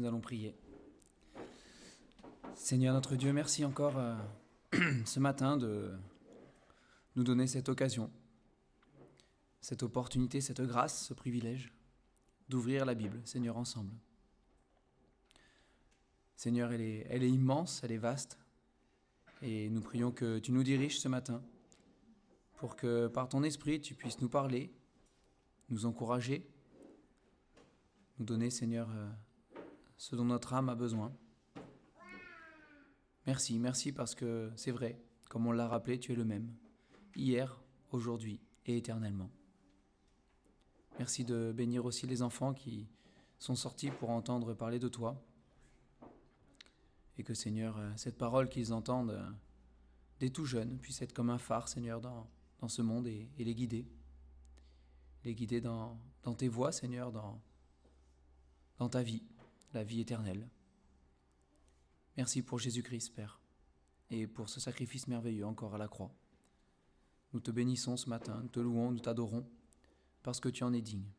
Nous allons prier. Seigneur notre Dieu, merci encore ce matin de nous donner cette occasion, cette opportunité, cette grâce, ce privilège d'ouvrir la Bible, Seigneur, ensemble. Seigneur, elle est immense, elle est vaste, et nous prions que tu nous diriges ce matin pour que par ton esprit tu puisses nous parler, nous encourager, nous donner, Seigneur, ce dont notre âme a besoin. Merci parce que c'est vrai, comme on l'a rappelé, tu es le même, hier, aujourd'hui et éternellement. Merci de bénir aussi les enfants qui sont sortis pour entendre parler de toi. Et que, Seigneur, cette parole qu'ils entendent dès tout jeunes puisse être comme un phare, Seigneur, dans ce monde et les guider. Les guider dans tes voies, Seigneur, dans ta vie, la vie éternelle. Merci pour Jésus-Christ, Père, et pour ce sacrifice merveilleux encore à la croix. Nous te bénissons ce matin, nous te louons, nous t'adorons, parce que tu en es digne.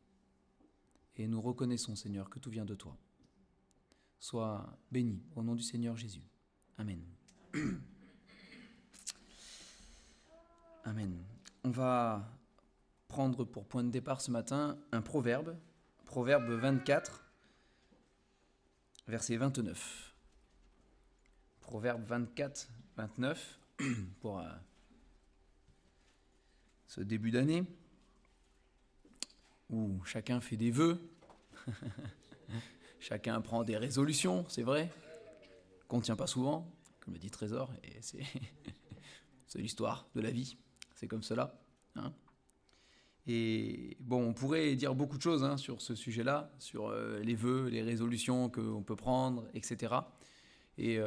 Et nous reconnaissons, Seigneur, que tout vient de toi. Sois béni au nom du Seigneur Jésus. Amen. Amen. On va prendre pour point de départ ce matin un proverbe, proverbe 24, verset 29. Proverbe 24, 29, pour ce début d'année, où chacun fait des vœux, chacun prend des résolutions, c'est vrai, qu'on ne tient pas souvent, comme le dit Trésor, et c'est l'histoire de la vie, c'est comme cela. Hein. Et bon, on pourrait dire beaucoup de choses sur ce sujet-là, sur les vœux, les résolutions qu'on peut prendre, etc. Et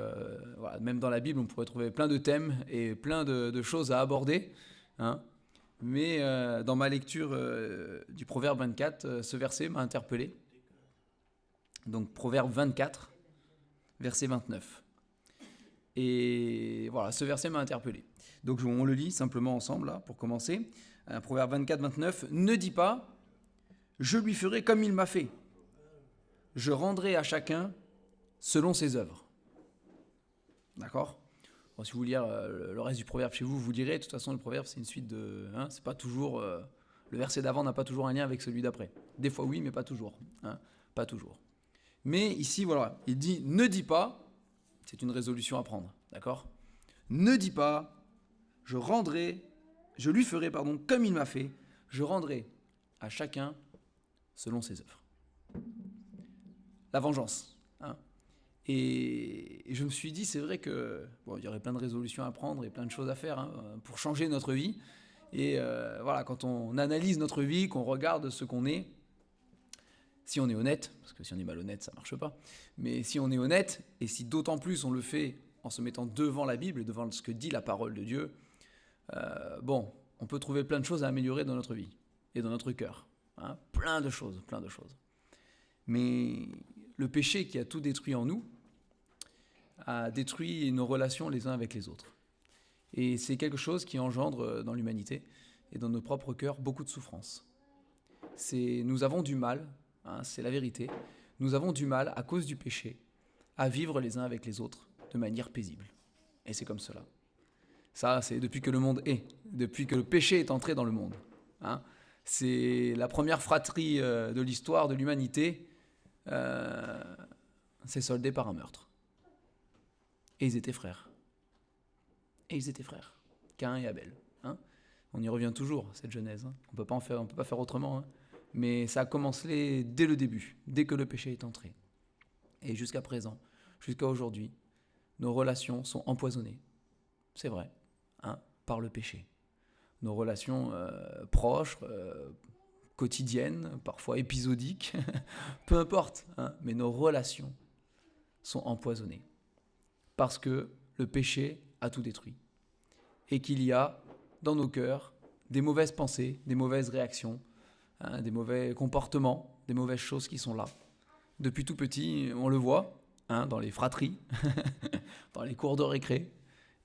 voilà, même dans la Bible, on pourrait trouver plein de thèmes et plein de choses à aborder. Hein. Mais dans ma lecture du Proverbe 24, ce verset m'a interpellé. Donc Proverbe 24, verset 29. Et voilà, ce verset m'a interpellé. Donc on le lit simplement ensemble, là, pour commencer. Proverbe 24, 29. Ne dis pas, je lui ferai comme il m'a fait. Je rendrai à chacun selon ses œuvres. D'accord ? Bon, si vous voulez lire le reste du proverbe chez vous, vous lirez. De toute façon, le proverbe, c'est une suite de... c'est pas toujours... le verset d'avant n'a pas toujours un lien avec celui d'après. Des fois oui, mais pas toujours. Pas toujours. Mais ici, voilà, il dit « Ne dis pas », c'est une résolution à prendre, d'accord ? Ne dis pas, je lui ferai, comme il m'a fait, je rendrai à chacun selon ses œuvres. La vengeance, Et je me suis dit, c'est vrai que il y aurait plein de résolutions à prendre et plein de choses à faire pour changer notre vie. Et voilà, quand on analyse notre vie, qu'on regarde ce qu'on est, si on est honnête, parce que si on est malhonnête, ça ne marche pas, mais si on est honnête, et si d'autant plus on le fait en se mettant devant la Bible et devant ce que dit la parole de Dieu, on peut trouver plein de choses à améliorer dans notre vie et dans notre cœur. Plein de choses. Mais le péché qui a tout détruit en nous a détruit nos relations les uns avec les autres. Et c'est quelque chose qui engendre dans l'humanité et dans nos propres cœurs beaucoup de souffrance. Nous avons du mal, c'est la vérité, nous avons du mal à cause du péché à vivre les uns avec les autres de manière paisible. Et c'est comme cela. Ça, c'est depuis que le monde est, depuis que le péché est entré dans le monde. C'est la première fratrie de l'histoire de l'humanité, c'est soldé par un meurtre. Et ils étaient frères. Caïn et Abel. On y revient toujours, cette genèse. On peut pas faire autrement. Mais ça a commencé dès le début, dès que le péché est entré. Et jusqu'à présent, jusqu'à aujourd'hui, nos relations sont empoisonnées. C'est vrai, par le péché. Nos relations proches, quotidiennes, parfois épisodiques, peu importe, mais nos relations sont empoisonnées. Parce que le péché a tout détruit. Et qu'il y a dans nos cœurs des mauvaises pensées, des mauvaises réactions, des mauvais comportements, des mauvaises choses qui sont là. Depuis tout petit, on le voit, dans les fratries, dans les cours de récré,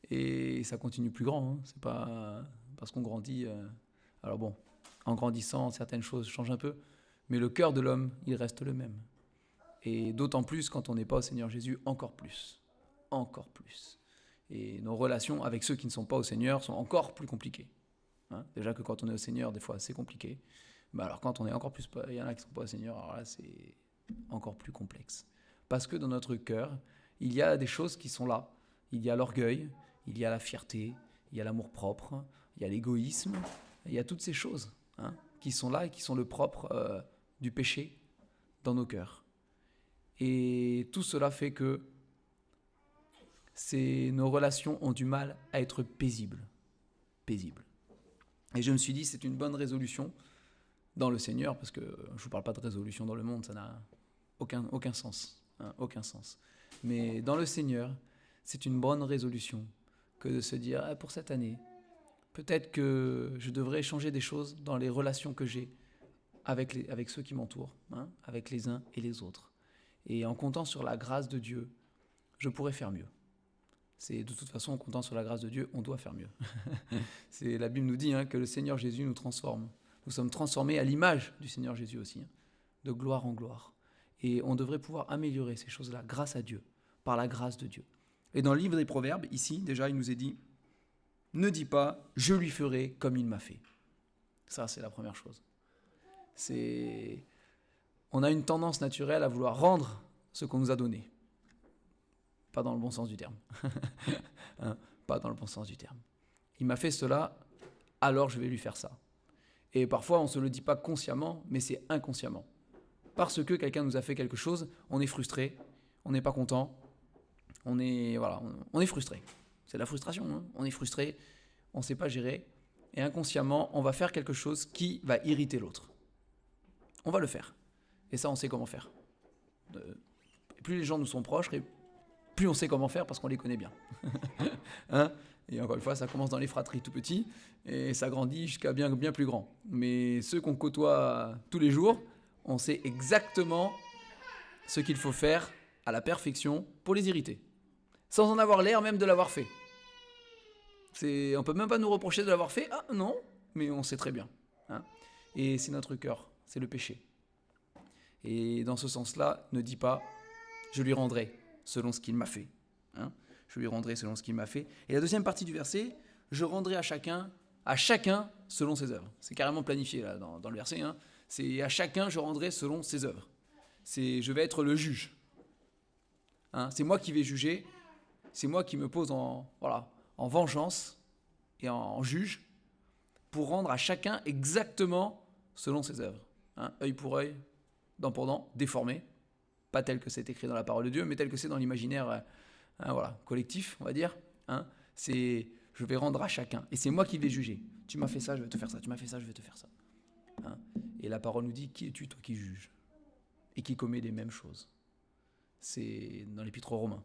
et ça continue plus grand. C'est pas parce qu'on grandit. Alors bon, en grandissant, certaines choses changent un peu, mais le cœur de l'homme, il reste le même. Et d'autant plus quand on n'est pas au Seigneur Jésus, encore plus. Encore plus. Et nos relations avec ceux qui ne sont pas au Seigneur sont encore plus compliquées. Hein, déjà que quand on est au Seigneur, des fois, c'est compliqué. Mais alors quand on est encore plus... Il y en a qui ne sont pas au Seigneur, alors là, c'est encore plus complexe. Parce que dans notre cœur, il y a des choses qui sont là. Il y a l'orgueil, il y a la fierté, il y a l'amour-propre, il y a l'égoïsme, il y a toutes ces choses qui sont là et qui sont le propre du péché dans nos cœurs. Et tout cela fait que nos relations ont du mal à être paisibles. Paisibles. Et je me suis dit, c'est une bonne résolution dans le Seigneur, parce que je ne vous parle pas de résolution dans le monde, ça n'a aucun sens. Aucun sens. Mais dans le Seigneur, c'est une bonne résolution que de se dire, pour cette année, peut-être que je devrais changer des choses dans les relations que j'ai avec ceux qui m'entourent, avec les uns et les autres. Et en comptant sur la grâce de Dieu, je pourrais faire mieux. C'est de toute façon, en comptant sur la grâce de Dieu, on doit faire mieux. La Bible nous dit que le Seigneur Jésus nous transforme. Nous sommes transformés à l'image du Seigneur Jésus aussi, de gloire en gloire. Et on devrait pouvoir améliorer ces choses-là grâce à Dieu, par la grâce de Dieu. Et dans le livre des Proverbes, ici, déjà, il nous est dit, ne dis pas, je lui ferai comme il m'a fait. Ça, c'est la première chose. On a une tendance naturelle à vouloir rendre ce qu'on nous a donné. Pas dans le bon sens du terme. Pas dans le bon sens du terme. Il m'a fait cela, alors je vais lui faire ça. Et parfois, on ne se le dit pas consciemment, mais c'est inconsciemment. Parce que quelqu'un nous a fait quelque chose, on est frustré, on n'est pas content, on est frustré. C'est la frustration, on est frustré, on ne sait pas gérer, et inconsciemment, on va faire quelque chose qui va irriter l'autre. On va le faire. Et ça, on sait comment faire. Plus les gens nous sont proches, et plus on sait comment faire parce qu'on les connaît bien. Et encore une fois, ça commence dans les fratries tout petits et ça grandit jusqu'à bien plus grand. Mais ceux qu'on côtoie tous les jours, on sait exactement ce qu'il faut faire à la perfection pour les irriter. Sans en avoir l'air même de l'avoir fait. On peut même pas nous reprocher de l'avoir fait. Ah non, mais on sait très bien. Et c'est notre cœur, c'est le péché. Et dans ce sens-là, ne dis pas, je lui rendrai selon ce qu'il m'a fait. Je lui rendrai selon ce qu'il m'a fait. Et la deuxième partie du verset, je rendrai à chacun selon ses œuvres. C'est carrément planifié là dans le verset. C'est à chacun je rendrai selon ses œuvres. Je vais être le juge. C'est moi qui vais juger. C'est moi qui me pose en vengeance et en juge pour rendre à chacun exactement selon ses œuvres. Œil pour œil, dent pour dent, déformé. Pas tel que c'est écrit dans la parole de Dieu, mais tel que c'est dans l'imaginaire collectif, on va dire. Je vais rendre à chacun. Et c'est moi qui vais juger. Tu m'as fait ça, je vais te faire ça. Tu m'as fait ça, je vais te faire ça. Et la parole nous dit, qui es-tu, toi qui juges et qui commet les mêmes choses? C'est dans l'épître aux Romains.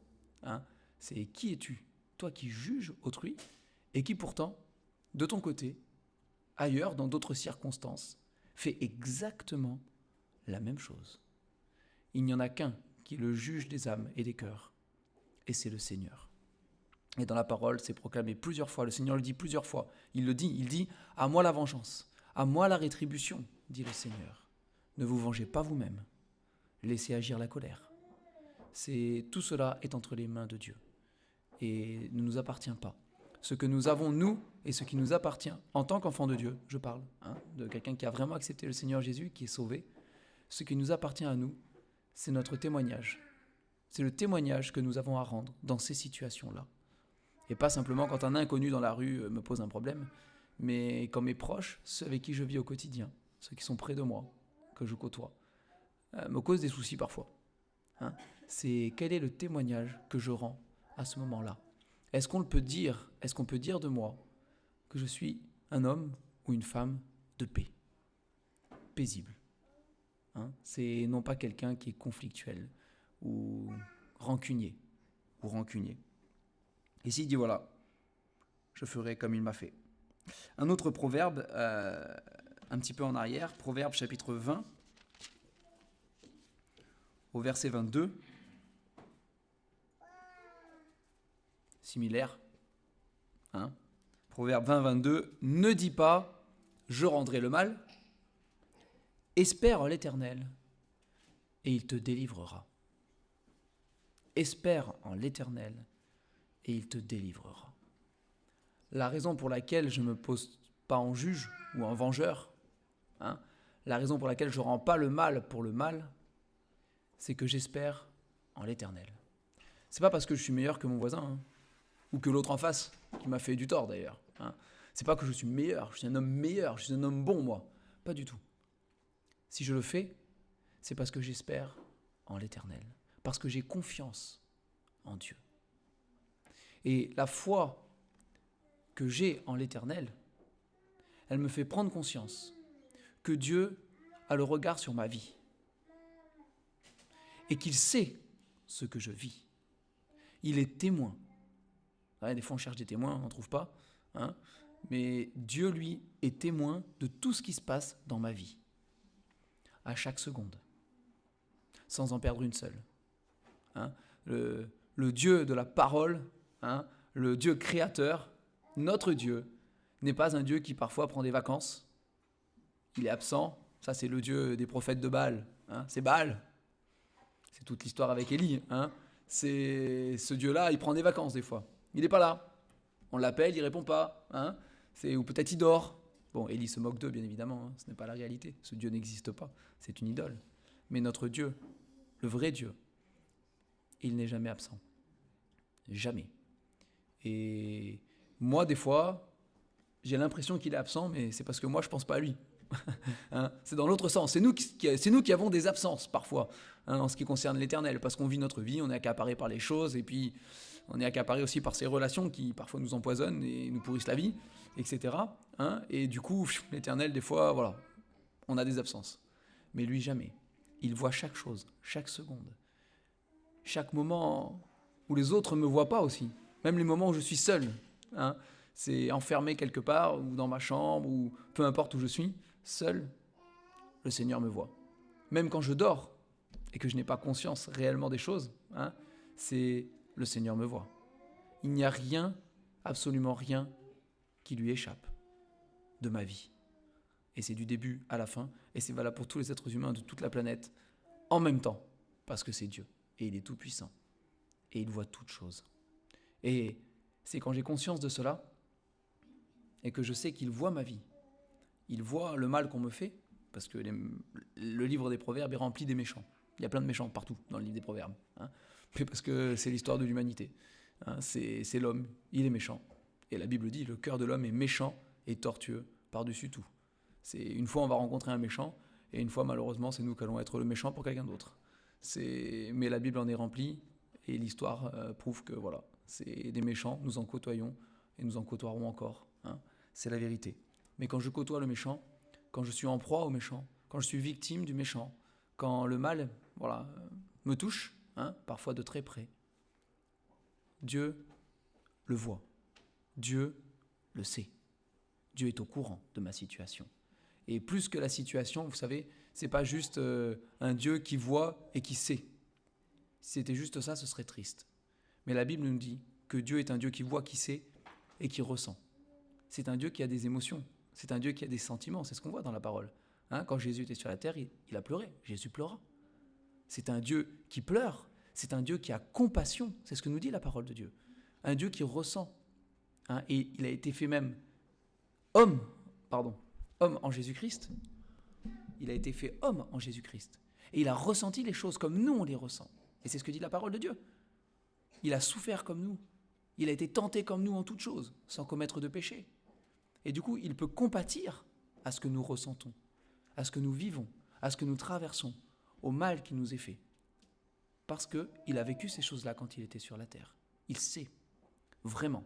C'est qui es-tu, toi qui juges autrui et qui pourtant, de ton côté, ailleurs, dans d'autres circonstances, fait exactement la même chose. Il n'y en a qu'un qui est le juge des âmes et des cœurs, et c'est le Seigneur. Et dans la parole, c'est proclamé plusieurs fois, le Seigneur le dit plusieurs fois. Il dit, à moi la vengeance, à moi la rétribution, dit le Seigneur. Ne vous vengez pas vous-même, laissez agir la colère. Tout cela est entre les mains de Dieu, et ne nous appartient pas. Ce que nous avons, nous, et ce qui nous appartient, en tant qu'enfant de Dieu, je parle, de quelqu'un qui a vraiment accepté le Seigneur Jésus, qui est sauvé, ce qui nous appartient à nous, c'est notre témoignage. C'est le témoignage que nous avons à rendre dans ces situations-là. Et pas simplement quand un inconnu dans la rue me pose un problème, mais quand mes proches, ceux avec qui je vis au quotidien, ceux qui sont près de moi, que je côtoie, me causent des soucis parfois. C'est quel est le témoignage que je rends à ce moment-là? Est-ce qu'on peut dire de moi que je suis un homme ou une femme de paix, paisible? C'est non pas quelqu'un qui est conflictuel ou rancunier. Ici, il dit voilà, je ferai comme il m'a fait. Un autre proverbe, un petit peu en arrière, Proverbe chapitre 20, au verset 22, similaire. Proverbe 20, 22, ne dis pas, je rendrai le mal, espère l'Éternel, et il te délivrera. Espère en l'Éternel et il te délivrera. La raison pour laquelle je ne me pose pas en juge ou en vengeur, la raison pour laquelle je ne rends pas le mal pour le mal, c'est que j'espère en l'Éternel. C'est pas parce que je suis meilleur que mon voisin, ou que l'autre en face, qui m'a fait du tort d'ailleurs. C'est pas que je suis meilleur, je suis un homme meilleur, je suis un homme bon moi. Pas du tout. Si je le fais, c'est parce que j'espère en l'Éternel, parce que j'ai confiance en Dieu. Et la foi que j'ai en l'Éternel, elle me fait prendre conscience que Dieu a le regard sur ma vie et qu'il sait ce que je vis. Il est témoin. Des fois on cherche des témoins, on n'en trouve pas. Mais Dieu, lui, est témoin de tout ce qui se passe dans ma vie. À chaque seconde. Sans en perdre une seule. Le Dieu de la parole, le Dieu créateur, notre Dieu, n'est pas un Dieu qui parfois prend des vacances. Il est absent. Ça, c'est le Dieu des prophètes de Baal. C'est Baal. C'est toute l'histoire avec Élie. C'est ce Dieu-là, il prend des vacances des fois. Il n'est pas là. On l'appelle, il répond pas. Ou peut-être il dort. Bon, Élie se moque d'eux, bien évidemment. Ce n'est pas la réalité. Ce Dieu n'existe pas. C'est une idole. Mais notre Dieu, le vrai Dieu, il n'est jamais absent. Jamais. Et moi, des fois, j'ai l'impression qu'il est absent, mais c'est parce que moi, je ne pense pas à lui. C'est dans l'autre sens. C'est nous qui avons des absences, parfois, en ce qui concerne l'Éternel, parce qu'on vit notre vie, on est accaparé par les choses, et puis on est accaparé aussi par ces relations qui, parfois, nous empoisonnent et nous pourrissent la vie, etc. Et du coup, l'Éternel, des fois, voilà, on a des absences. Mais lui, jamais. Il voit chaque chose, chaque seconde. Chaque moment où les autres ne me voient pas aussi. Même les moments où je suis seul. C'est enfermé quelque part, ou dans ma chambre, ou peu importe où je suis, seul, le Seigneur me voit. Même quand je dors, et que je n'ai pas conscience réellement des choses, c'est le Seigneur me voit. Il n'y a rien, absolument rien, qui lui échappe de ma vie. Et c'est du début à la fin, et c'est valable pour tous les êtres humains de toute la planète, en même temps, parce que c'est Dieu, et il est tout puissant, et il voit toutes choses. Et c'est quand j'ai conscience de cela, et que je sais qu'il voit ma vie, il voit le mal qu'on me fait, parce que le livre des Proverbes est rempli des méchants. Il y a plein de méchants partout dans le livre des Proverbes, mais parce que c'est l'histoire de l'humanité. C'est l'homme, il est méchant. Et la Bible dit, le cœur de l'homme est méchant et tortueux par-dessus tout. Une fois on va rencontrer un méchant, et une fois malheureusement c'est nous qui allons être le méchant pour quelqu'un d'autre. Mais la Bible en est remplie, et l'histoire prouve que voilà, c'est des méchants, nous en côtoyons, et nous en côtoierons encore. C'est la vérité. Mais quand je côtoie le méchant, quand je suis en proie au méchant, quand je suis victime du méchant, quand le mal me touche, parfois de très près, Dieu le voit. Dieu le sait. Dieu est au courant de ma situation. Et plus que la situation, vous savez, c'est pas juste un Dieu qui voit et qui sait. Si c'était juste ça, ce serait triste. Mais la Bible nous dit que Dieu est un Dieu qui voit, qui sait et qui ressent. C'est un Dieu qui a des émotions. C'est un Dieu qui a des sentiments. C'est ce qu'on voit dans la parole. Quand Jésus était sur la terre, il a pleuré. Jésus pleura. C'est un Dieu qui pleure. C'est un Dieu qui a compassion. C'est ce que nous dit la parole de Dieu. Un Dieu qui ressent. Et il a été fait même homme en Jésus-Christ. Il a été fait homme en Jésus-Christ. Et il a ressenti les choses comme nous, on les ressent. Et c'est ce que dit la parole de Dieu. Il a souffert comme nous. Il a été tenté comme nous en toutes choses, sans commettre de péché. Et du coup, il peut compatir à ce que nous ressentons, à ce que nous vivons, à ce que nous traversons, au mal qui nous est fait. Parce qu'il a vécu ces choses-là quand il était sur la terre. Il sait vraiment,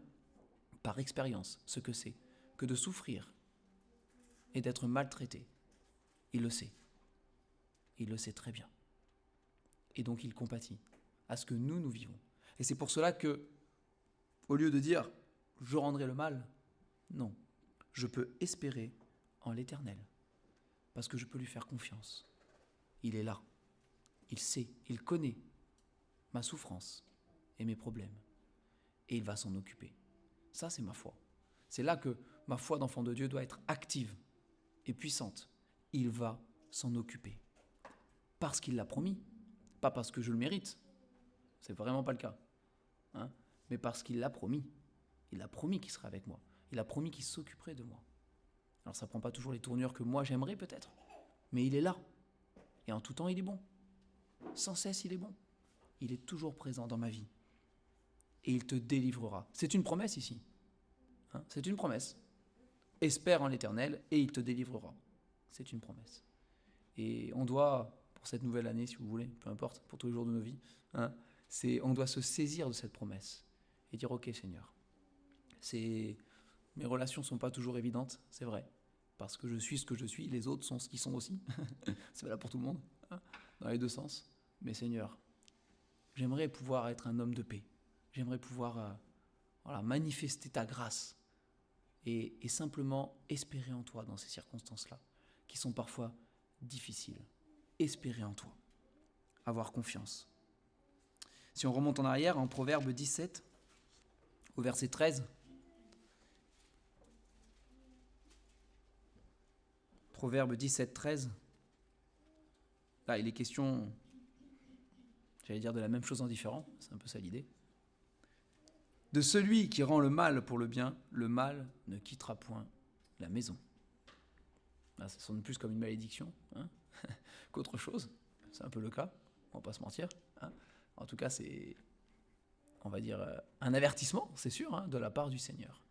par expérience, ce que c'est que de souffrir et d'être maltraité. Il le sait. Il le sait très bien. Et donc il compatit à ce que nous vivons. Et c'est pour cela que, au lieu de dire « je rendrai le mal », non, je peux espérer en l'Éternel, parce que je peux lui faire confiance. Il est là, il sait, il connaît ma souffrance et mes problèmes, et il va s'en occuper. Ça, c'est ma foi. C'est là que ma foi d'enfant de Dieu doit être active et puissante. Il va s'en occuper, parce qu'il l'a promis. Pas parce que je le mérite, c'est vraiment pas le cas, hein, mais parce qu'il l'a promis. Il a promis qu'il serait avec moi. Il a promis qu'il s'occuperait de moi. Alors ça prend pas toujours les tournures que moi j'aimerais peut-être, mais il est là. Et en tout temps, il est bon. Sans cesse, il est bon. Il est toujours présent dans ma vie. Et il te délivrera. C'est une promesse ici. Hein, c'est une promesse. Espère en l'Éternel et il te délivrera. C'est une promesse. Et on doit, pour cette nouvelle année, si vous voulez, peu importe, pour tous les jours de nos vies, hein, on doit se saisir de cette promesse et dire, ok Seigneur, mes relations ne sont pas toujours évidentes, c'est vrai, parce que je suis ce que je suis, les autres sont ce qu'ils sont aussi, c'est valable pour tout le monde, hein, dans les deux sens. Mais Seigneur, j'aimerais pouvoir être un homme de paix, j'aimerais pouvoir manifester ta grâce et simplement espérer en toi dans ces circonstances-là, qui sont parfois difficiles. Espérer en toi, avoir confiance. Si on remonte en arrière, en Proverbe 17, au verset 13, Proverbe 17, 13, là il est question, j'allais dire de la même chose en différent, c'est un peu ça l'idée. De celui qui rend le mal pour le bien, le mal ne quittera point la maison. Là, ça sonne plus comme une malédiction, hein, qu'autre chose. C'est un peu le cas, on va pas se mentir, hein. En tout cas, c'est, on va dire, un avertissement, c'est sûr, hein, de la part du Seigneur.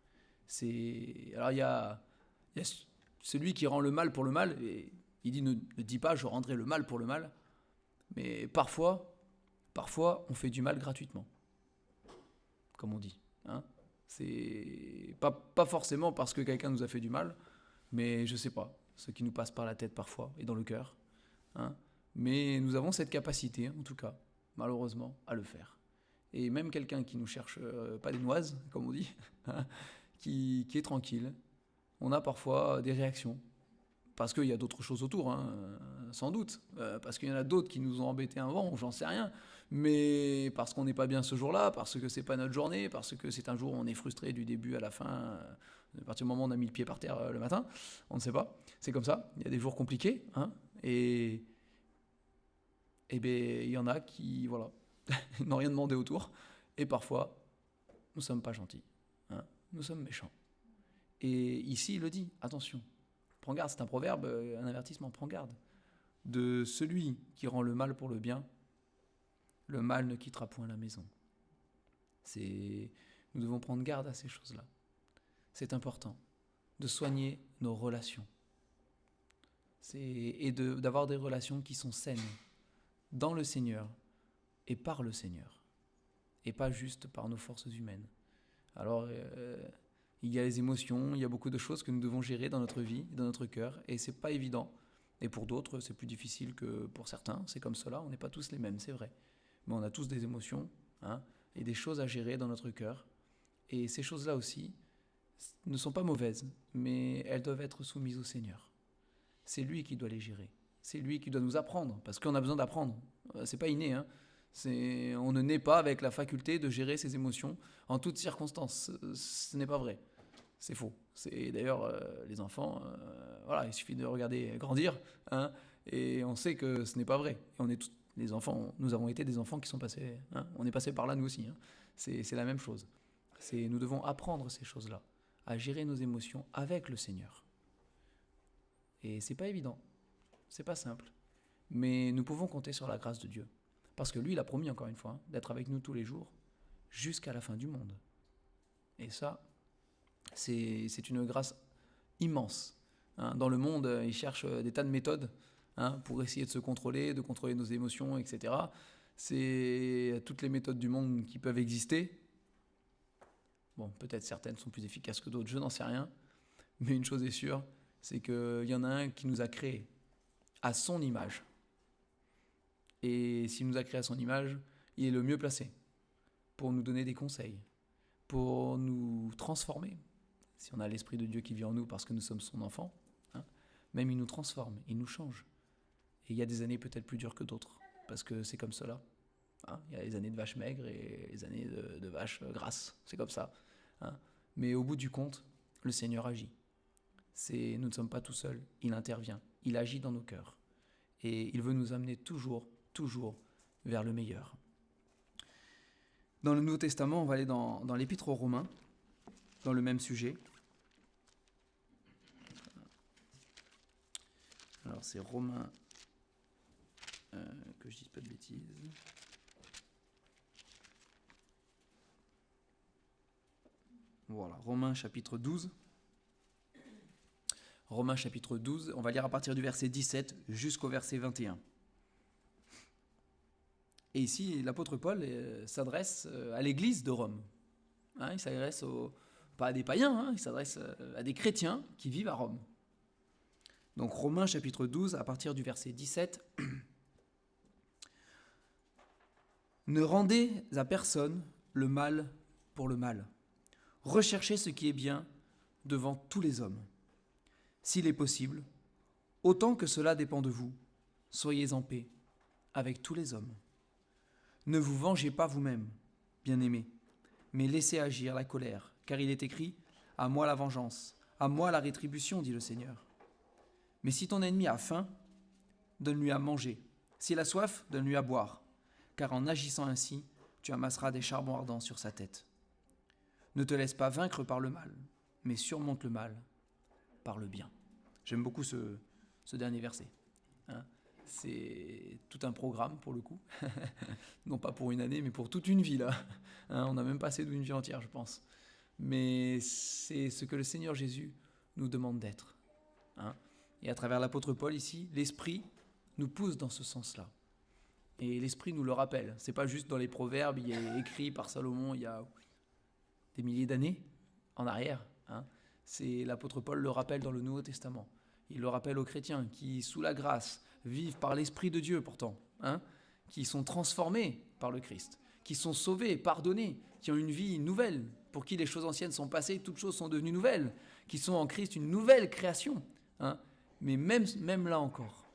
Alors il y a celui qui rend le mal pour le mal, et il dit ne dis pas je rendrai le mal pour le mal, mais parfois on fait du mal gratuitement, comme on dit, hein. C'est pas forcément parce que quelqu'un nous a fait du mal, mais je sais pas, ce qui nous passe par la tête parfois et dans le cœur, hein. Mais nous avons cette capacité, en tout cas, malheureusement, à le faire. Et même quelqu'un qui nous cherche pas des noises, comme on dit, hein, qui est tranquille, on a parfois des réactions. Parce qu'il y a d'autres choses autour, hein, sans doute. Parce qu'il y en a d'autres qui nous ont embêtés avant, j'en sais rien. Mais parce qu'on n'est pas bien ce jour-là, parce que c'est pas notre journée, parce que c'est un jour où on est frustré du début à la fin, à partir du moment où on a mis le pied par terre le matin, on ne sait pas. C'est comme ça, il y a des jours compliqués, hein, et ben il y en a qui, voilà, n'ont rien demandé autour, et parfois, nous ne sommes pas gentils, hein, nous sommes méchants. Et ici, il le dit, attention, prends garde, c'est un proverbe, un avertissement, prends garde. De celui qui rend le mal pour le bien, le mal ne quittera point la maison. Nous devons prendre garde à ces choses-là. C'est important de soigner nos relations. D'avoir des relations qui sont saines dans le Seigneur et par le Seigneur. Et pas juste par nos forces humaines. Alors, il y a les émotions, il y a beaucoup de choses que nous devons gérer dans notre vie, dans notre cœur, et c'est pas évident. Et pour d'autres, c'est plus difficile que pour certains. C'est comme cela, on n'est pas tous les mêmes, c'est vrai. Mais on a tous des émotions, hein, et des choses à gérer dans notre cœur. Et ces choses-là aussi ne sont pas mauvaises, mais elles doivent être soumises au Seigneur. C'est lui qui doit les gérer. C'est lui qui doit nous apprendre, parce qu'on a besoin d'apprendre. C'est pas inné, hein. On ne naît pas avec la faculté de gérer ses émotions en toutes circonstances. Ce n'est pas vrai. C'est faux. C'est d'ailleurs les enfants, voilà, il suffit de regarder grandir, hein, et on sait que ce n'est pas vrai. Et on est tous, les enfants, nous avons été des enfants qui sont passés, hein, on est passé par là nous aussi, hein. C'est la même chose. Nous devons apprendre ces choses-là, à gérer nos émotions avec le Seigneur. Et c'est pas évident, c'est pas simple, mais nous pouvons compter sur la grâce de Dieu, parce que lui, il a promis encore une fois, hein, d'être avec nous tous les jours jusqu'à la fin du monde. Et ça, c'est une grâce immense, hein. Dans le monde, ils cherchent des tas de méthodes, hein, pour essayer de se contrôler, de contrôler nos émotions, etc. C'est toutes les méthodes du monde qui peuvent exister. Bon, peut-être certaines sont plus efficaces que d'autres, je n'en sais rien. Mais une chose est sûre, c'est qu'il y en a un qui nous a créés à son image. Et s'il nous a créés à son image, il est le mieux placé pour nous donner des conseils, pour nous transformer. Si on a l'Esprit de Dieu qui vit en nous parce que nous sommes son enfant, hein, même il nous transforme, il nous change. Et il y a des années peut-être plus dures que d'autres, parce que c'est comme cela, hein. Il y a les années de vaches maigres et les années de vaches grasses, c'est comme ça, hein. Mais au bout du compte, le Seigneur agit. Nous ne sommes pas tout seuls, il intervient, il agit dans nos cœurs. Et il veut nous amener toujours vers le meilleur. Dans le Nouveau Testament, on va aller dans l'Épître aux Romains, dans le même sujet. Alors c'est Romains, que je dise pas de bêtises. Voilà, Romains chapitre 12. Romains chapitre 12, on va lire à partir du verset 17 jusqu'au verset 21. Et ici, l'apôtre Paul s'adresse à l'église de Rome. Il s'adresse pas à des païens, il s'adresse à des chrétiens qui vivent à Rome. Donc Romains chapitre 12, à partir du verset 17. Ne rendez à personne le mal pour le mal. Recherchez ce qui est bien devant tous les hommes. S'il est possible, autant que cela dépend de vous, soyez en paix avec tous les hommes. Ne vous vengez pas vous-même, bien-aimés, mais laissez agir la colère, car il est écrit « À moi la vengeance, à moi la rétribution, dit le Seigneur. » Mais si ton ennemi a faim, donne-lui à manger. S'il a soif, donne-lui à boire, car en agissant ainsi, tu amasseras des charbons ardents sur sa tête. Ne te laisse pas vaincre par le mal, mais surmonte le mal par le bien. J'aime beaucoup ce dernier verset. C'est tout un programme pour le coup. Non pas pour une année, mais pour toute une vie là. On n'a même pas assez d'une vie entière, je pense. Mais c'est ce que le Seigneur Jésus nous demande d'être. Et à travers l'apôtre Paul ici, l'Esprit nous pousse dans ce sens-là. Et l'Esprit nous le rappelle. C'est pas juste dans les proverbes, il est écrit par Salomon il y a des milliers d'années en arrière. C'est l'apôtre Paul le rappelle dans le Nouveau Testament. Il le rappelle aux chrétiens qui, sous la grâce, vivent par l'Esprit de Dieu pourtant, qui sont transformés par le Christ, qui sont sauvés, pardonnés, qui ont une vie nouvelle, pour qui les choses anciennes sont passées, toutes choses sont devenues nouvelles, qui sont en Christ une nouvelle création. Mais même là encore,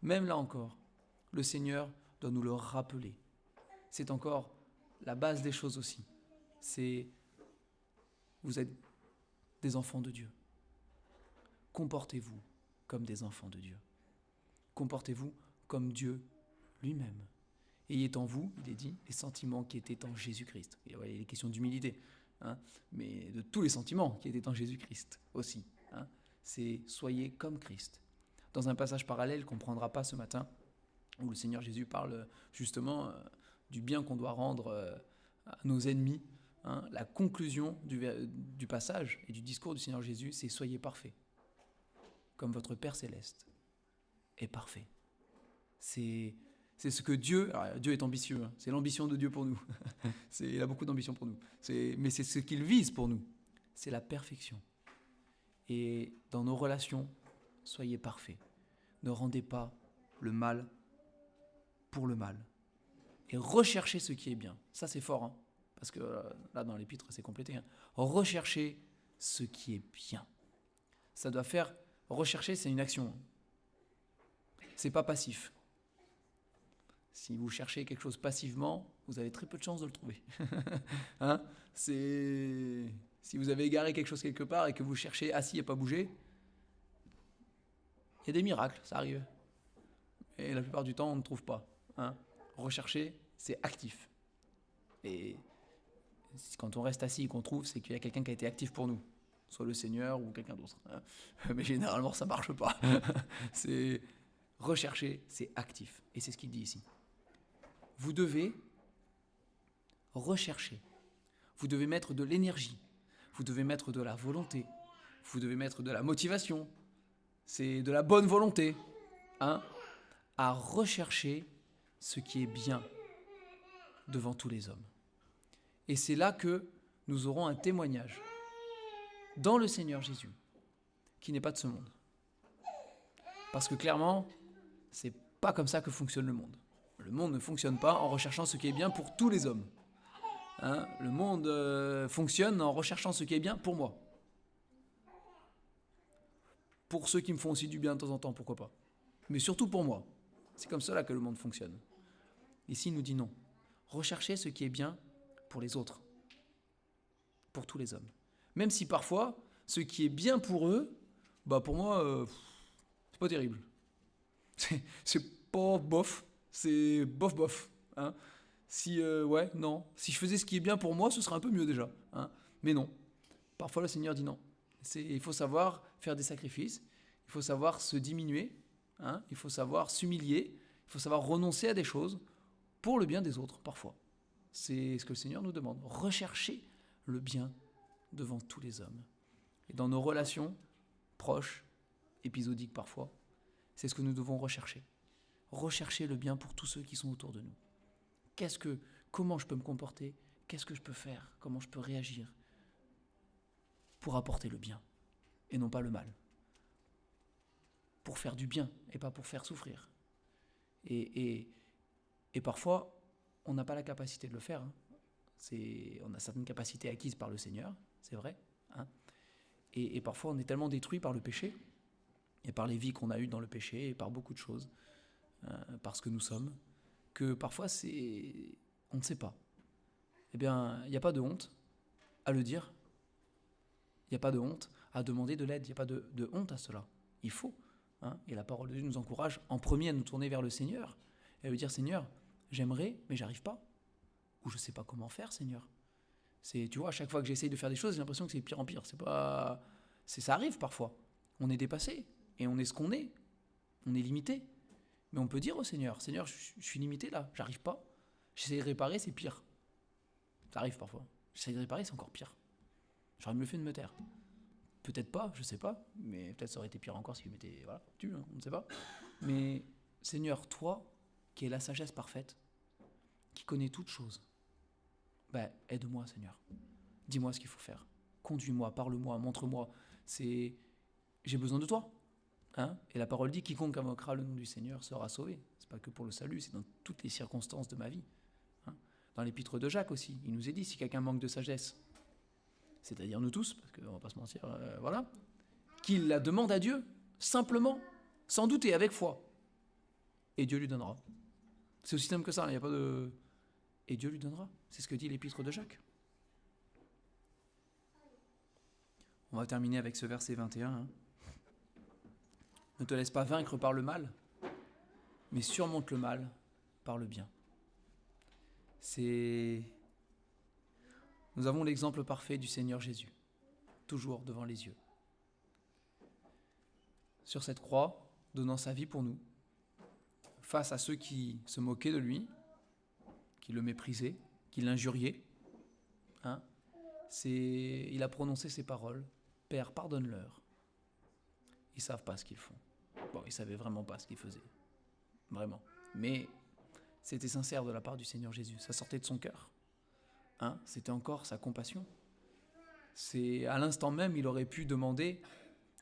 le Seigneur doit nous le rappeler. C'est encore la base des choses aussi. C'est vous êtes des enfants de Dieu. Comportez-vous comme des enfants de Dieu. Comportez-vous comme Dieu lui-même. Ayez en vous, il est dit, les sentiments qui étaient en Jésus-Christ. Il y a les questions d'humilité, mais de tous les sentiments qui étaient en Jésus-Christ aussi. C'est soyez comme Christ. Dans un passage parallèle qu'on ne prendra pas ce matin, où le Seigneur Jésus parle justement du bien qu'on doit rendre à nos ennemis, la conclusion du passage et du discours du Seigneur Jésus, c'est « Soyez parfaits, comme votre Père Céleste est parfait ». C'est ce que Dieu... Alors Dieu est ambitieux, c'est l'ambition de Dieu pour nous. Il a beaucoup d'ambition pour nous. Mais c'est ce qu'il vise pour nous. C'est la perfection. Et dans nos relations, soyez parfaits. Ne rendez pas le mal pour le mal. Et recherchez ce qui est bien. Ça, c'est fort, parce que là, dans l'épître, c'est complété. Recherchez ce qui est bien. Ça doit faire... Rechercher, c'est une action. C'est pas passif. Si vous cherchez quelque chose passivement, vous avez très peu de chances de le trouver. Si vous avez égaré quelque chose quelque part et que vous cherchez assis et pas bouger, il y a des miracles, ça arrive. Et la plupart du temps, on ne trouve pas. Rechercher, c'est actif. Et quand on reste assis et qu'on trouve, c'est qu'il y a quelqu'un qui a été actif pour nous. Soit le Seigneur ou quelqu'un d'autre. Mais généralement, ça ne marche pas. C'est rechercher, c'est actif. Et c'est ce qu'il dit ici. Vous devez rechercher. Vous devez mettre de l'énergie. Vous devez mettre de la volonté. Vous devez mettre de la motivation. C'est de la bonne volonté. À rechercher ce qui est bien devant tous les hommes. Et c'est là que nous aurons un témoignage dans le Seigneur Jésus, qui n'est pas de ce monde. Parce que clairement, c'est pas comme ça que fonctionne le monde. Le monde ne fonctionne pas en recherchant ce qui est bien pour tous les hommes. Le monde fonctionne en recherchant ce qui est bien pour moi. Pour ceux qui me font aussi du bien de temps en temps, pourquoi pas. Mais surtout pour moi. C'est comme cela que le monde fonctionne. Ici, il nous dit non. Recherchez ce qui est bien pour les autres. Pour tous les hommes. Même si parfois, ce qui est bien pour eux, pour moi, c'est pas terrible. C'est pas bof, c'est bof. Hein. Si, ouais, non. Si je faisais ce qui est bien pour moi, ce serait un peu mieux déjà. Hein. Mais non. Parfois, le Seigneur dit non. Il faut savoir faire des sacrifices. Il faut savoir se diminuer. Hein. Il faut savoir s'humilier. Il faut savoir renoncer à des choses pour le bien des autres, parfois. C'est ce que le Seigneur nous demande. Rechercher le bien devant tous les hommes. Et dans nos relations proches, épisodiques parfois, c'est ce que nous devons rechercher. Rechercher le bien pour tous ceux qui sont autour de nous. Comment je peux me comporter? Qu'est-ce que je peux faire? Comment je peux réagir pour apporter le bien et non pas le mal? Pour faire du bien et pas pour faire souffrir. Et parfois, on n'a pas la capacité de le faire. Hein. On a certaines capacités acquises par le Seigneur, c'est vrai. Hein. Et parfois, on est tellement détruit par le péché et par les vies qu'on a eues dans le péché et par beaucoup de choses, par ce que nous sommes, que parfois, on ne sait pas. Eh bien, il n'y a pas de honte à le dire. Il n'y a pas de honte à demander de l'aide. Il n'y a pas de honte à cela. Il faut. Hein. Et la parole de Dieu nous encourage en premier à nous tourner vers le Seigneur et à lui dire, Seigneur, j'aimerais, mais j'arrive pas. Ou je ne sais pas comment faire, Seigneur. Tu vois, à chaque fois que j'essaye de faire des choses, j'ai l'impression que c'est de pire en pire. Ça arrive parfois. On est dépassé et on est ce qu'on est. On est limité. Mais on peut dire au Seigneur, Seigneur, je suis limité là, j'arrive pas. J'essaie de réparer, c'est pire. Ça arrive parfois. J'essaie de réparer, c'est encore pire. J'aurais mieux fait de me taire. Peut-être pas, je sais pas, mais peut-être ça aurait été pire encore si je m'étais tué, on ne sait pas. Mais Seigneur, toi, qui es la sagesse parfaite, qui connais toutes choses, aide-moi, Seigneur. Dis-moi ce qu'il faut faire. Conduis-moi, parle-moi, montre-moi. J'ai besoin de toi. Hein. Et la parole dit, quiconque invoquera le nom du Seigneur sera sauvé. C'est pas que pour le salut, c'est dans toutes les circonstances de ma vie. Hein. Dans l'épître de Jacques aussi, il nous est dit, si quelqu'un manque de sagesse, c'est-à-dire nous tous, parce qu'on va pas se mentir, qu'il la demande à Dieu, simplement, sans douter, avec foi. Et Dieu lui donnera. C'est aussi simple que ça, il n'y a pas de... Et Dieu lui donnera. C'est ce que dit l'épître de Jacques. On va terminer avec ce verset 21. Hein. Ne te laisse pas vaincre par le mal, mais surmonte le mal par le bien. Nous avons l'exemple parfait du Seigneur Jésus, toujours devant les yeux. Sur cette croix, donnant sa vie pour nous, face à ceux qui se moquaient de lui, qui le méprisaient, qui l'injuriaient, hein, il a prononcé ces paroles, « Père, pardonne-leur. Ils ne savent pas ce qu'ils font. » Bon, ils ne savaient vraiment pas ce qu'ils faisaient. Vraiment. Mais c'était sincère de la part du Seigneur Jésus. Ça sortait de son cœur. Hein, c'était encore sa compassion. À l'instant même, il aurait pu demander,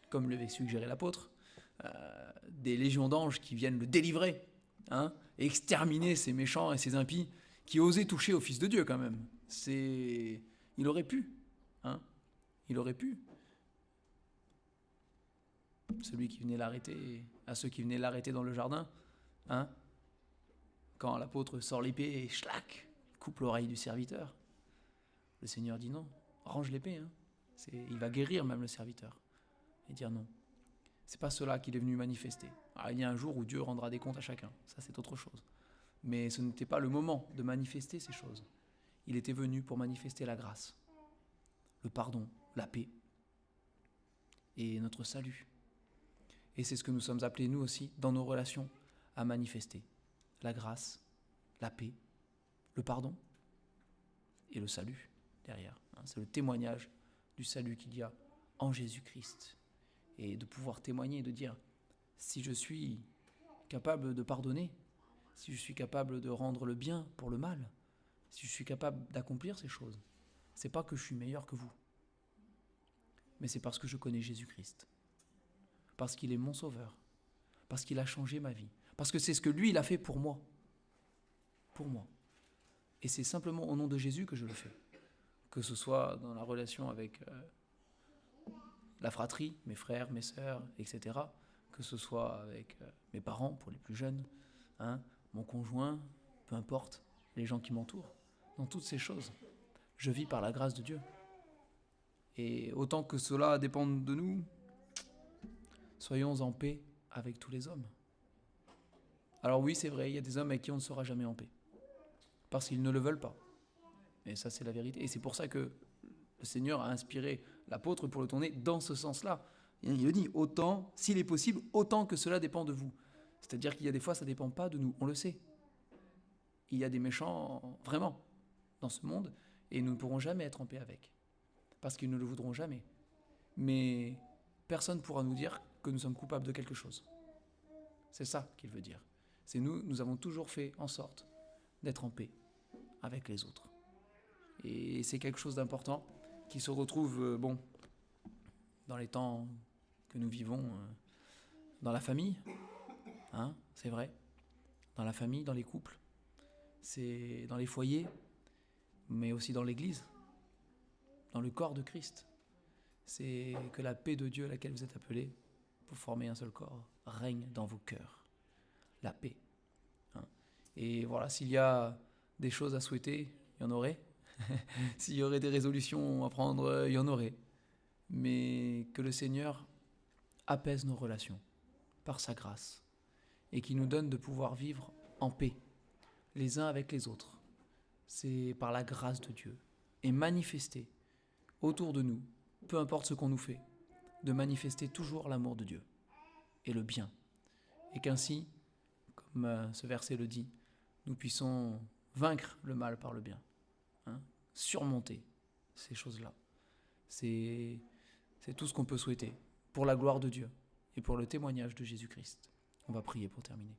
comme l'avait suggéré l'apôtre, des légions d'anges qui viennent le délivrer, hein, et exterminer ces méchants et ces impies qui osaient toucher au Fils de Dieu quand même. Il aurait pu. Hein, il aurait pu. Celui qui venait l'arrêter, à ceux qui venaient l'arrêter dans le jardin, hein, quand l'apôtre sort l'épée et schlac, coupe l'oreille du serviteur. Le Seigneur dit non, range l'épée. Hein. Il va guérir même le serviteur et dire non. C'est pas cela qu'il est venu manifester. Alors, il y a un jour où Dieu rendra des comptes à chacun, ça c'est autre chose. Mais ce n'était pas le moment de manifester ces choses. Il était venu pour manifester la grâce, le pardon, la paix et notre salut. Et c'est ce que nous sommes appelés, nous aussi, dans nos relations, à manifester. La grâce, la paix, le pardon et le salut derrière. C'est le témoignage du salut qu'il y a en Jésus-Christ. Et de pouvoir témoigner et de dire, si je suis capable de pardonner, si je suis capable de rendre le bien pour le mal, si je suis capable d'accomplir ces choses, c'est pas que je suis meilleur que vous, mais c'est parce que je connais Jésus-Christ. Parce qu'il est mon sauveur, parce qu'il a changé ma vie, parce que c'est ce que lui, il a fait pour moi. Pour moi. Et c'est simplement au nom de Jésus que je le fais. Que ce soit dans la relation avec la fratrie, mes frères, mes sœurs, etc. Que ce soit avec mes parents, pour les plus jeunes, hein, mon conjoint, peu importe, les gens qui m'entourent. Dans toutes ces choses, je vis par la grâce de Dieu. Et autant que cela dépende de nous, soyons en paix avec tous les hommes. Alors oui, c'est vrai, il y a des hommes avec qui on ne sera jamais en paix. parce qu'ils ne le veulent pas. Et ça, c'est la vérité. Et c'est pour ça que le Seigneur a inspiré l'apôtre pour le tourner dans ce sens-là. Il le dit, autant, s'il est possible, autant que cela dépend de vous. C'est-à-dire qu'il y a des fois, ça ne dépend pas de nous, on le sait. Il y a des méchants, vraiment, dans ce monde, et nous ne pourrons jamais être en paix avec, parce qu'ils ne le voudront jamais. Mais personne ne pourra nous dire que nous sommes coupables de quelque chose. C'est ça qu'il veut dire. C'est nous avons toujours fait en sorte d'être en paix avec les autres. Et c'est quelque chose d'important qui se retrouve, dans les temps que nous vivons, dans la famille, hein, c'est vrai, dans la famille, dans les couples, c'est dans les foyers, mais aussi dans l'Église, dans le corps de Christ. C'est que la paix de Dieu à laquelle vous êtes appelés pour former un seul corps règne dans vos cœurs. La paix. Hein. Et voilà, s'il y a des choses à souhaiter, il y en aurait. S'il y aurait des résolutions à prendre, il y en aurait. Mais que le Seigneur apaise nos relations par sa grâce et qui nous donne de pouvoir vivre en paix les uns avec les autres. C'est par la grâce de Dieu et manifester autour de nous, peu importe ce qu'on nous fait, de manifester toujours l'amour de Dieu et le bien. Et qu'ainsi, comme ce verset le dit, nous puissions vaincre le mal par le bien, hein, surmonter ces choses-là. C'est tout ce qu'on peut souhaiter pour la gloire de Dieu et pour le témoignage de Jésus-Christ. On va prier pour terminer.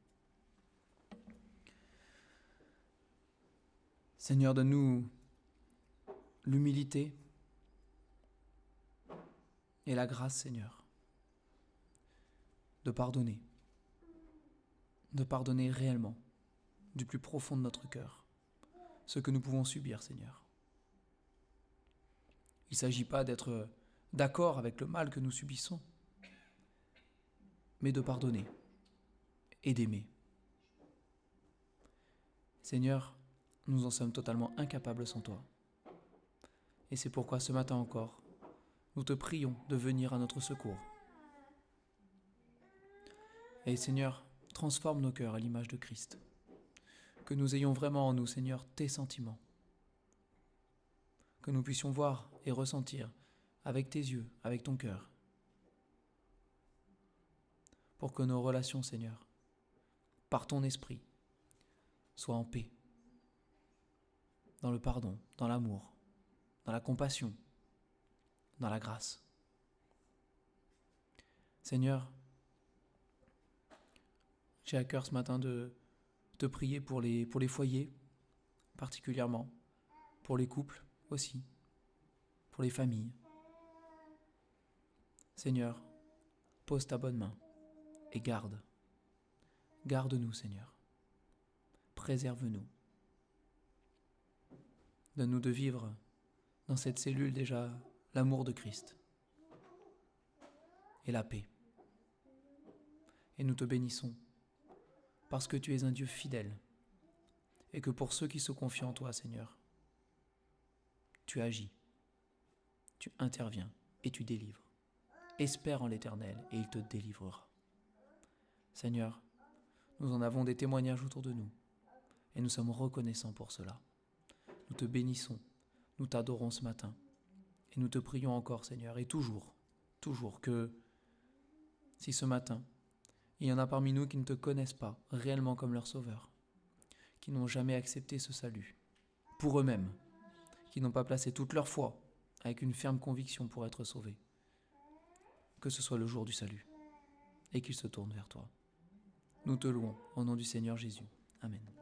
Seigneur, donne-nous l'humilité et la grâce, Seigneur, de pardonner réellement, du plus profond de notre cœur, ce que nous pouvons subir, Seigneur. Il ne s'agit pas d'être d'accord avec le mal que nous subissons, mais de pardonner et d'aimer. Seigneur, nous en sommes totalement incapables sans toi. Et c'est pourquoi ce matin encore, nous te prions de venir à notre secours. Et Seigneur, transforme nos cœurs à l'image de Christ. Que nous ayons vraiment en nous, Seigneur, tes sentiments. Que nous puissions voir et ressentir avec tes yeux, avec ton cœur. Pour que nos relations, Seigneur, par ton esprit, soient en paix, dans le pardon, dans l'amour, dans la compassion, dans la grâce. Seigneur, j'ai à cœur ce matin de te prier pour les foyers, particulièrement, pour les couples aussi, pour les familles. Seigneur, pose ta bonne main et garde. Garde-nous, Seigneur. Préserve-nous. Donne-nous de vivre dans cette cellule déjà l'amour de Christ et la paix. Et nous te bénissons parce que tu es un Dieu fidèle et que pour ceux qui se confient en toi, Seigneur, tu agis, tu interviens et tu délivres. Espère en l'Éternel et il te délivrera. Seigneur, nous en avons des témoignages autour de nous et nous sommes reconnaissants pour cela. Nous te bénissons, nous t'adorons ce matin et nous te prions encore, Seigneur, et toujours que si ce matin, il y en a parmi nous qui ne te connaissent pas réellement comme leur sauveur, qui n'ont jamais accepté ce salut pour eux-mêmes, qui n'ont pas placé toute leur foi avec une ferme conviction pour être sauvés, que ce soit le jour du salut et qu'ils se tournent vers toi. Nous te louons au nom du Seigneur Jésus. Amen.